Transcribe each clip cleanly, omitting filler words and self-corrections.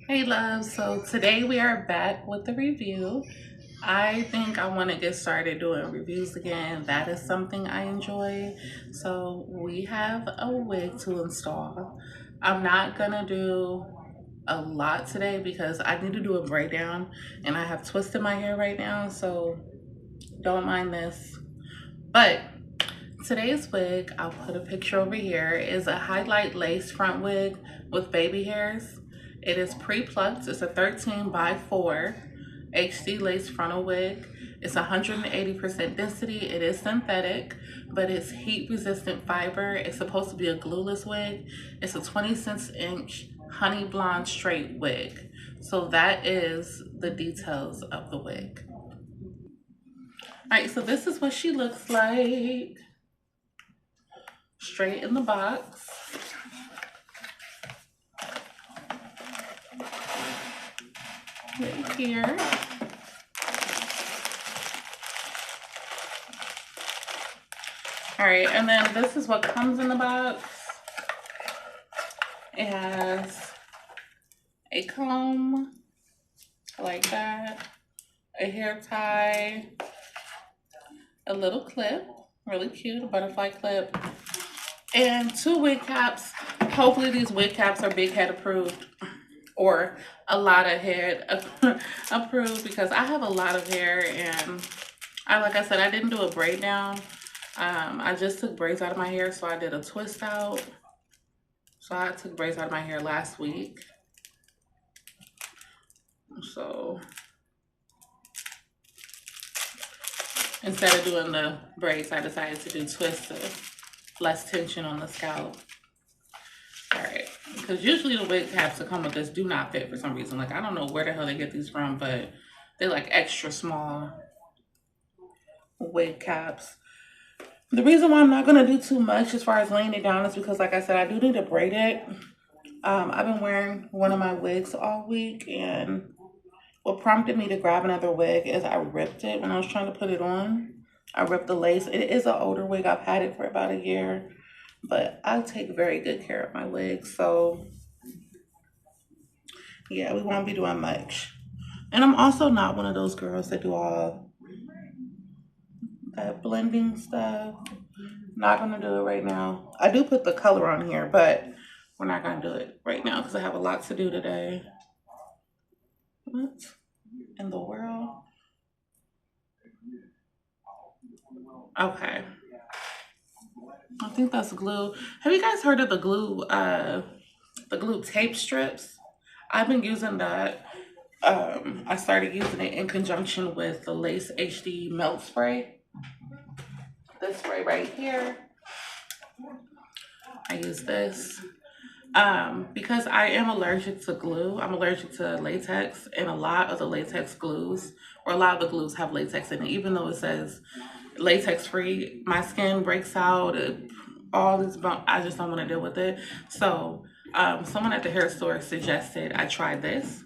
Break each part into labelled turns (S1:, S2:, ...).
S1: Hey love, so today we are back with the review. I think I want to get started doing reviews again. That is something I enjoy. So we have a wig to install. I'm not gonna do a lot today because I need to do a breakdown and I have twisted my hair right now, so don't mind this. But today's wig, I'll put a picture over here, is a highlight lace front wig with baby hairs. It is pre-plucked. It's a 13 by 4 HD lace frontal wig. It's 180% density. It is synthetic, but it's heat resistant fiber. It's supposed to be a glueless wig. It's a 26-inch honey blonde straight wig. So that is the details of the wig. All right, so this is what she looks like. Straight in the box. Right here. All right, and then this is what comes in the box. It has a comb like that, a hair tie, a little clip, really cute, a butterfly clip, and 2 wig caps. Hopefully these wig caps are big head approved or a lot of head approved because I have a lot of hair and like I said, I didn't do a braid down. I just took braids out of my hair, so I did a twist out. So I took braids out of my hair last week. So instead of doing the braids, I decided to do twists to less tension on the scalp. All right, because usually the wig caps that come with this do not fit for some reason. Like, I don't know where the hell they get these from, but they're like extra small wig caps. The reason why I'm not going to do too much as far as laying it down is because, like I said, I do need to braid it. I've been wearing one of my wigs all week, and what prompted me to grab another wig is I ripped it when I was trying to put it on. I ripped the lace. It is an older wig. I've had it for about a year, but I take very good care of my wigs. So, yeah, we won't be doing much. And I'm also not one of those girls that do all that blending stuff. Not gonna do it right now. I do put the color on here, but we're not gonna do it right now because I have a lot to do today. What in the world? Okay. I think that's glue. Have you guys heard of the glue tape strips? I've been using that. I started using it in conjunction with the Lace HD melt spray. This spray right here. I use this. Because I am allergic to glue. I'm allergic to latex, and a lot of the latex glues, or a lot of the glues have latex in it, even though it says latex free. My skin breaks out, all this bump. I just don't want to deal with it. So, someone at the hair store suggested I try this,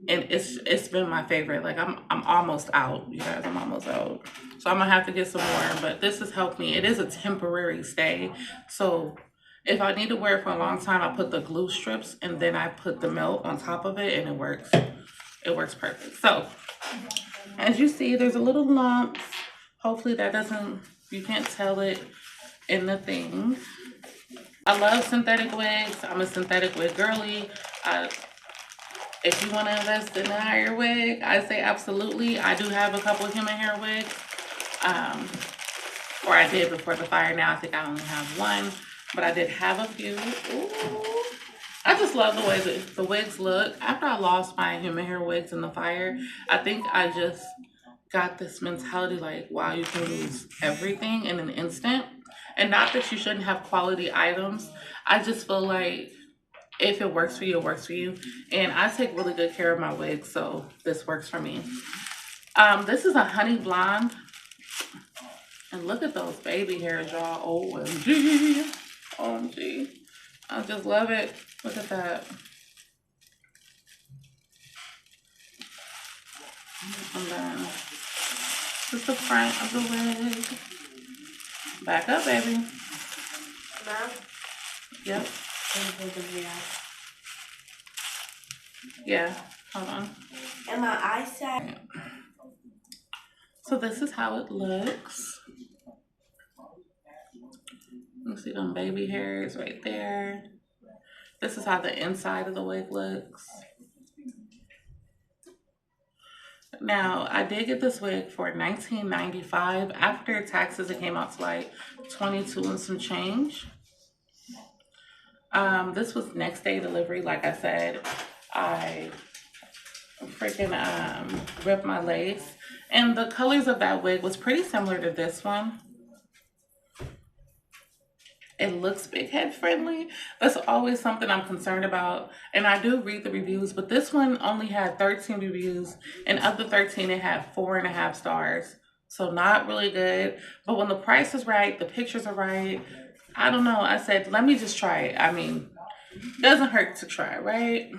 S1: and it's been my favorite. Like I'm almost out, you guys. I'm almost out. So I'm gonna have to get some more. But this has helped me. It is a temporary stay, so if I need to wear it for a long time, I put the glue strips and then I put the melt on top of it, and it works. It works perfect. So as you see, there's a little lump. Hopefully that doesn't, you can't tell it in the thing. I love synthetic wigs. I'm a synthetic wig girly. If you want to invest in a higher wig, I say absolutely. I do have a couple of human hair wigs. Or I did before the fire. Now I think I only have one. But I did have a few. Ooh. I just love the way that the wigs look. After I lost my human hair wigs in the fire, I think I just got this mentality like, wow, you can lose everything in an instant. And not that you shouldn't have quality items. I just feel like if it works for you, it works for you. And I take really good care of my wigs, so this works for me. This is a honey blonde. And look at those baby hairs, y'all. OMG. OMG. I just love it. Look at that. And then this is the front of the wig. Back up, baby.
S2: Now?
S1: Yep. Yeah, hold on.
S2: And my eyesight.
S1: So this is how it looks. You see them baby hairs right there. This is how the inside of the wig looks. Now, I did get this wig for $19.95. After taxes, it came out to like 22 and some change. This was next day delivery. Like I said, I freaking ripped my lace, and the colors of that wig was pretty similar to this one. It looks big head friendly. That's always something I'm concerned about. And I do read the reviews, but this one only had 13 reviews, and of the 13, it had 4.5 stars. So not really good. But when the price is right, the pictures are right. I don't know. I said, let me just try it. I mean, doesn't hurt to try, right?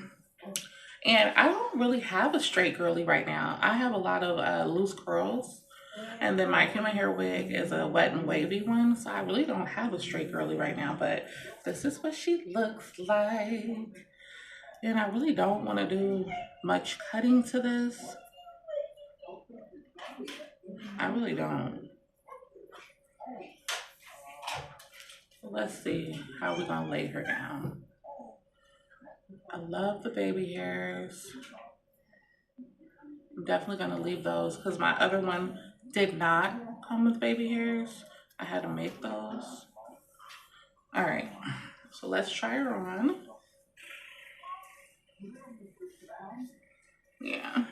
S1: And I don't really have a straight girly right now. I have a lot of loose curls. And then my human hair wig is a wet and wavy one. So I really don't have a straight girly right now. But this is what she looks like. And I really don't want to do much cutting to this. I really don't. So let's see how we're going to lay her down. I love the baby hairs. I'm definitely going to leave those because my other one did not come with baby hairs. I had to make those. All right, so let's try her on. Yeah.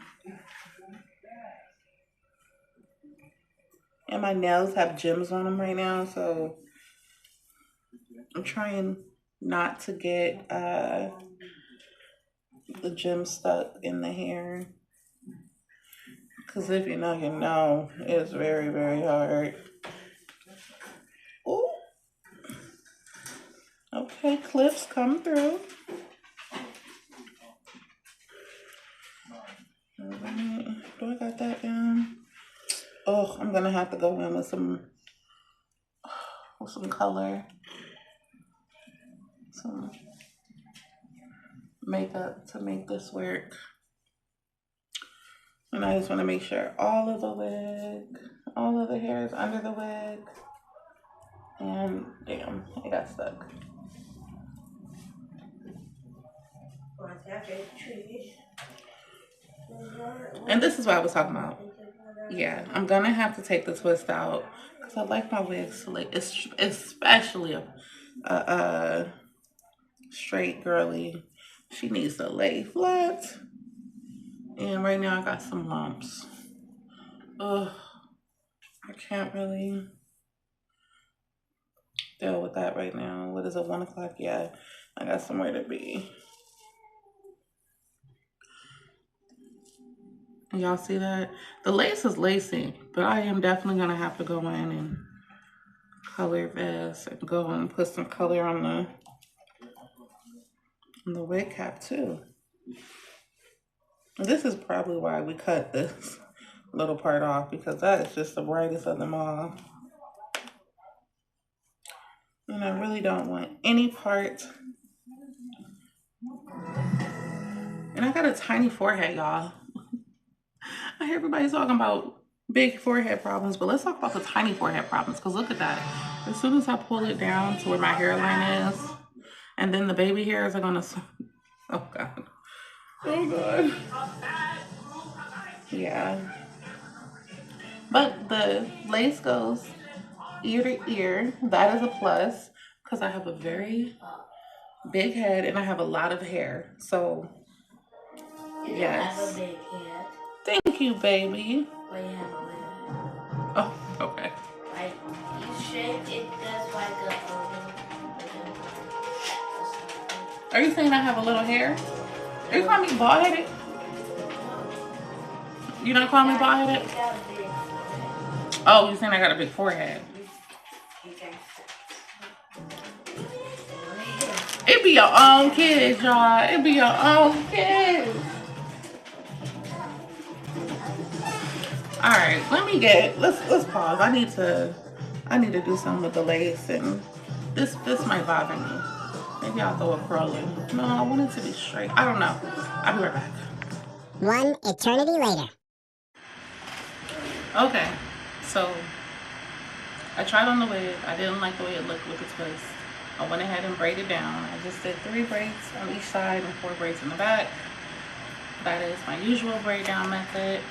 S1: And my nails have gems on them right now, so I'm trying not to get the gems stuck in the hair. Because if you know, it's very, very hard. Ooh. Okay, clips come through. Alright, do I got that down? Oh, I'm gonna have to go in with some color, some makeup to make this work. And I just want to make sure all of the hair is under the wig. And damn, it got stuck. And this is what I was talking about. Yeah, I'm gonna have to take the twist out because I like my wigs to like, especially a straight girly. She needs to lay flat. And right now I got some lumps. Ugh, I can't really deal with that right now. What is it, 1 o'clock? Yeah, I got somewhere to be. Y'all see that? The lace is lacing, but I am definitely gonna have to go in and color this and go and put some color on the wig cap too. This is probably why we cut this little part off, because that is just the brightest of them all. And I really don't want any part. And I got a tiny forehead, y'all. I hear everybody talking about big forehead problems, but let's talk about the tiny forehead problems, because look at that. As soon as I pull it down to where my hairline is, and then the baby hairs are gonna, oh God. Oh God. Yeah. But the lace goes ear to ear. That is a plus, because I have a very big head and I have a lot of hair. So, yes.
S2: I have a big head.
S1: Thank you, baby.
S2: But you have a little head.
S1: Oh, okay.
S2: Like, you shape it does like a
S1: Are you saying I have a little hair? Are you calling me bald headed? You not calling me bald headed? Oh, you saying I got a big forehead? It be your own kids, y'all. It be your own kids. All right, let's pause. I need to do something with the lace, and this might bother me. Maybe I'll throw a curl in. No, I want it to be straight. I don't know. I'll be right back.
S3: One eternity later.
S1: Okay, so I tried on the wig. I didn't like the way it looked with the twist. I went ahead and braided down. I just did 3 braids on each side and 4 braids in the back. That is my usual braid down method.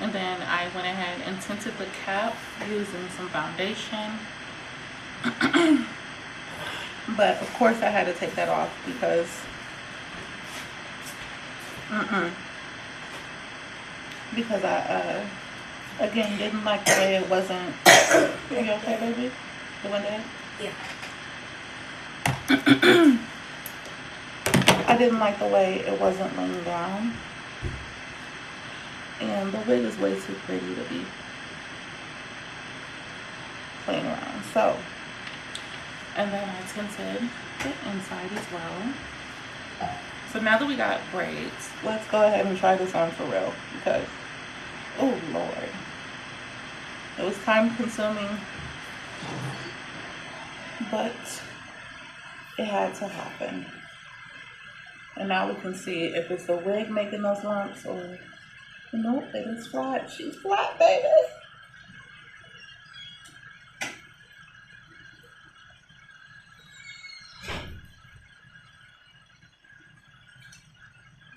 S1: And then I went ahead and tinted the cap using some foundation. But of course I had to take that off because I again didn't like the way it wasn't. Are you okay, baby? The one day?
S2: Yeah.
S1: I didn't like the way it wasn't laying down. And the wig is way too pretty to be playing around. So, and then I tinted the inside as well. So now that we got braids, let's go ahead and try this on for real because, oh Lord, it was time consuming, but it had to happen. And now we can see if it's the wig making those lumps or, nope, it is flat. She's flat, baby.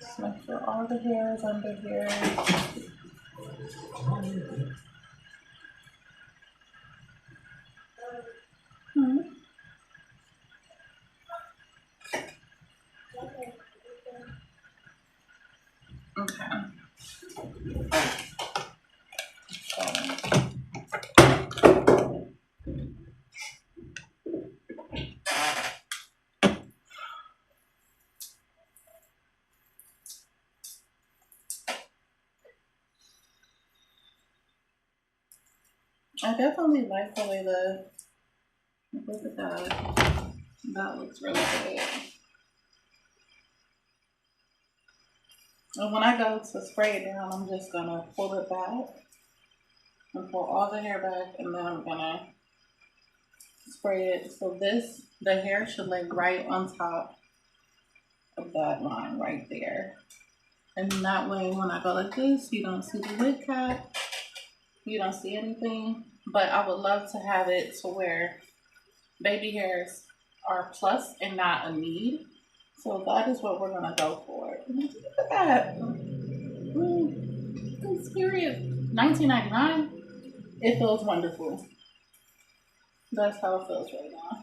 S1: Just make sure all the hair is under here. Okay. I definitely like the way look at that. That looks really good. And when I go to spray it down, I'm just gonna pull it back and pull all the hair back, and then I'm gonna spray it. So the hair should lay right on top of that line right there. And that way, when I go like this, you don't see the wig cap, you don't see anything. But I would love to have it to where baby hairs are plus and not a need. So that is what we're gonna go for. Look at that. It's serious. $19.99. It feels wonderful. That's how it feels right now.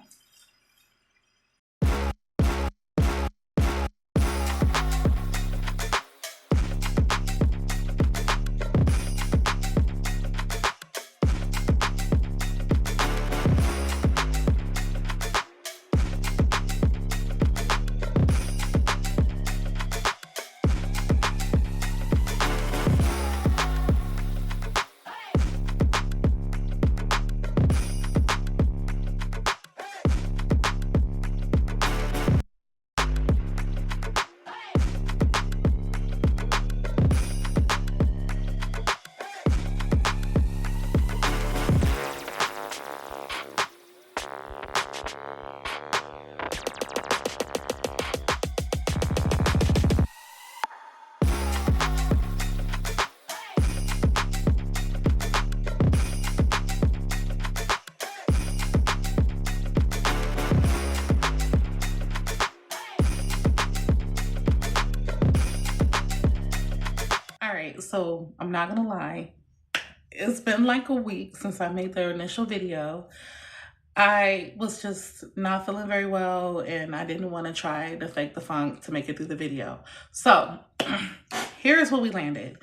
S1: So I'm not gonna lie, it's been like a week since I made the initial video. I was just not feeling very well and I didn't want to try to fake the funk to make it through the video. So here's where we landed.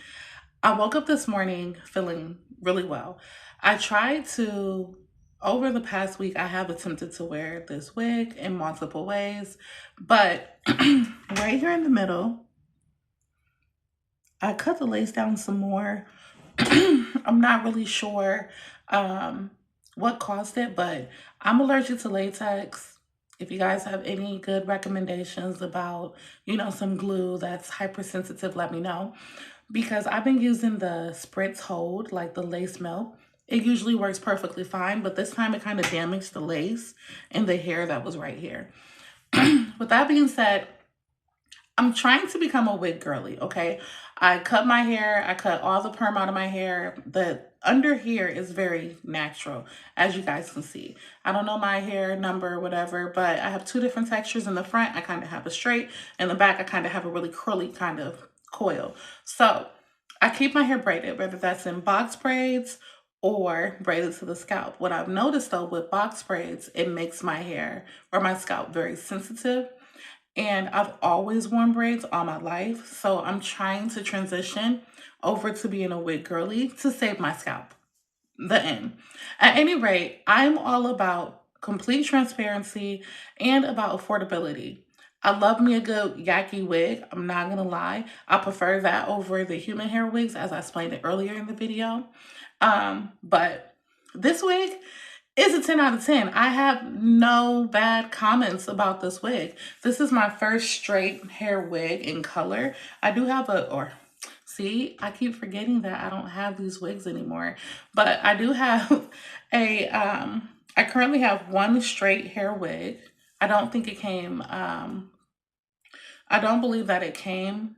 S1: I woke up this morning feeling really well. I tried to, over the past week, I have attempted to wear this wig in multiple ways, but right here in the middle, I cut the lace down some more. I'm not really sure what caused it, but I'm allergic to latex. If you guys have any good recommendations about, some glue that's hypersensitive, let me know. Because I've been using the Spritz Hold, like the lace melt. It usually works perfectly fine, but this time it kind of damaged the lace and the hair that was right here. With that being said, I'm trying to become a wig girly, okay? I cut my hair, I cut all the perm out of my hair. The under here is very natural, as you guys can see. I don't know my hair number or whatever, but I have two different textures. In the front, I kind of have a straight. In the back, I kind of have a really curly kind of coil. So I keep my hair braided, whether that's in box braids or braided to the scalp. What I've noticed though with box braids, it makes my hair or my scalp very sensitive. And I've always worn braids all my life. So I'm trying to transition over to being a wig girly to save my scalp. The end. At any rate, I'm all about complete transparency and about affordability. I love me a good yaki wig. I'm not gonna lie. I prefer that over the human hair wigs, as I explained it earlier in the video. But this wig is a 10 out of 10. I have no bad comments about this wig. This is my first straight hair wig in color. I do have see, I keep forgetting that I don't have these wigs anymore, but I do have I currently have one straight hair wig. I don't think it came, I don't believe that it came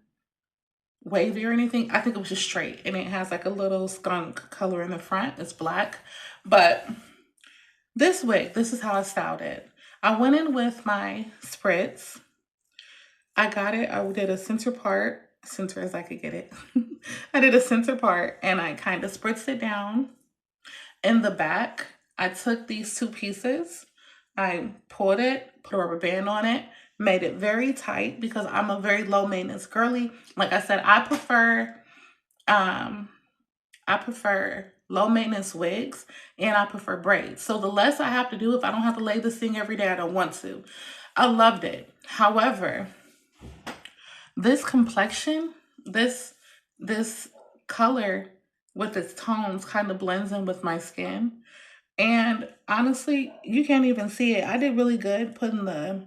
S1: wavy or anything. I think it was just straight, and it has like a little skunk color in the front. It's black, but this wig, this is how I styled it. I went in with my spritz. I got it. I did a center part, center as I could get it. I did a center part and I kind of spritzed it down. In the back, I took these two pieces. I pulled it, put a rubber band on it, made it very tight because I'm a very low maintenance girly. Like I said, I prefer low maintenance wigs and I prefer braids. So the less I have to do, if I don't have to lay this thing every day, I don't want to. I loved it. However, this complexion, this color with its tones kind of blends in with my skin. And honestly, you can't even see it. I did really good putting the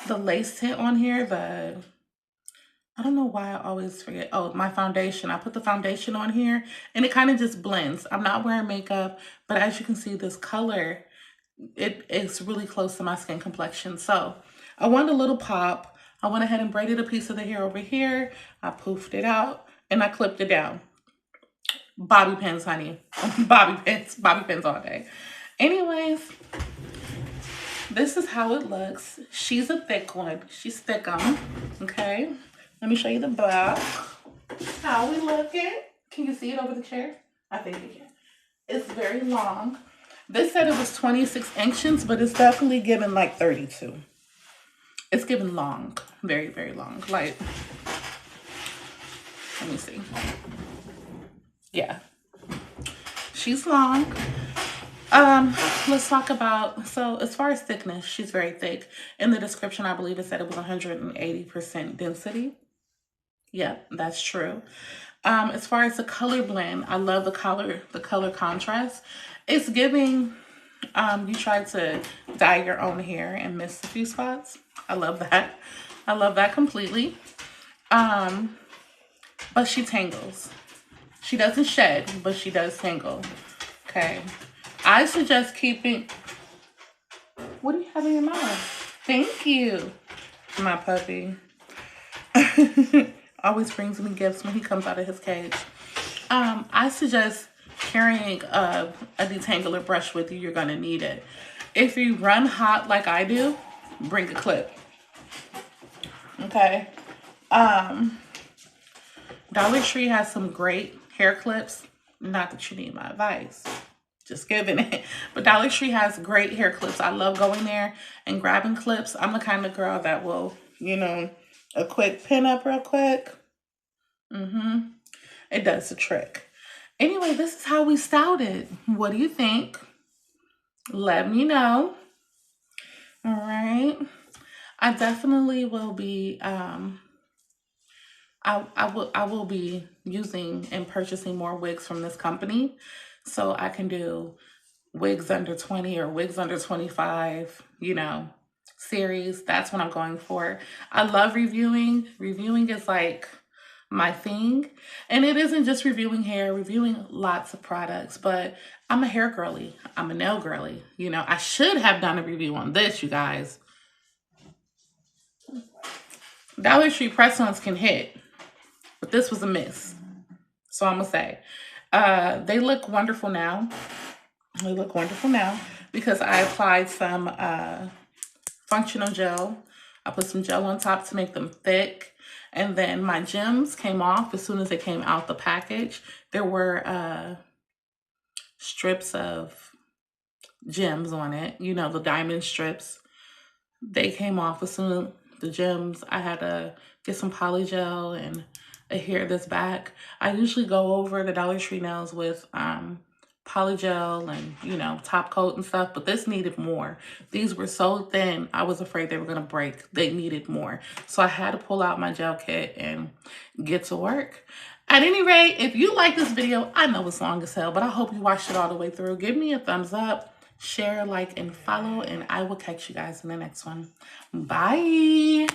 S1: lace tint on here. I don't know why I always forget. Oh, my foundation. I put the foundation on here and it kind of just blends. I'm not wearing makeup, but as you can see, this color, it is really close to my skin complexion. So I wanted a little pop. I went ahead and braided a piece of the hair over here. I poofed it out and I clipped it down. Bobby pins, honey. Bobby pins all day. Anyways, this is how it looks. She's a thick one. She's thickum. Okay. Let me show you the back. How we looking? Can you see it over the chair? I think you can. It's very long. This said it was 26 inches, but it's definitely given like 32. It's given long. Very, very long. Like, let me see. Yeah. She's long. Let's talk about, so as far as thickness, she's very thick. In the description, I believe it said it was 180% density. Yeah, that's true. As far as the color blend, I love the color contrast. It's giving, you tried to dye your own hair and miss a few spots. I love that. I love that completely. But she tangles. She doesn't shed, but she does tangle. Okay. I suggest keeping, what do you have in your mouth? Thank you, my puppy. Always brings me gifts when he comes out of his cage. I suggest carrying a detangler brush with you. You're gonna need it. If you run hot like I do, bring a clip. Okay. Dollar Tree has some great hair clips. Not that you need my advice. Just giving it. But Dollar Tree has great hair clips. I love going there and grabbing clips. I'm the kind of girl that will, you know, a quick pin up real quick. It does the trick. Anyway, this is how we styled it. What do you think? Let me know. All right. I definitely will be, I will be using and purchasing more wigs from this company. So I can do wigs under 20 or wigs under 25, you know, series. That's what I'm going for. I love reviewing. Reviewing is like my thing. And it isn't just reviewing hair, reviewing lots of products, but I'm a hair girly. I'm a nail girly. You know, I should have done a review on this, you guys. Dollar Tree press-ons can hit, but this was a miss. So I'm gonna say, they look wonderful now. They look wonderful now because I applied some functional gel. I put some gel on top to make them thick. And then my gems came off as soon as they came out the package. There were strips of gems on it, you know, the diamond strips. They came off as soon as the gems. I had to get some polygel and adhere this back. I usually go over the Dollar Tree nails with polygel and, you know, top coat and stuff, but this needed more. These were so thin, I was afraid they were gonna break. They needed more. So I had to pull out my gel kit and get to work. At any rate, if you like this video, I know it's long as hell, but I hope you watched it all the way through. Give me a thumbs up, share, like, and follow, and I will catch you guys in the next one. Bye.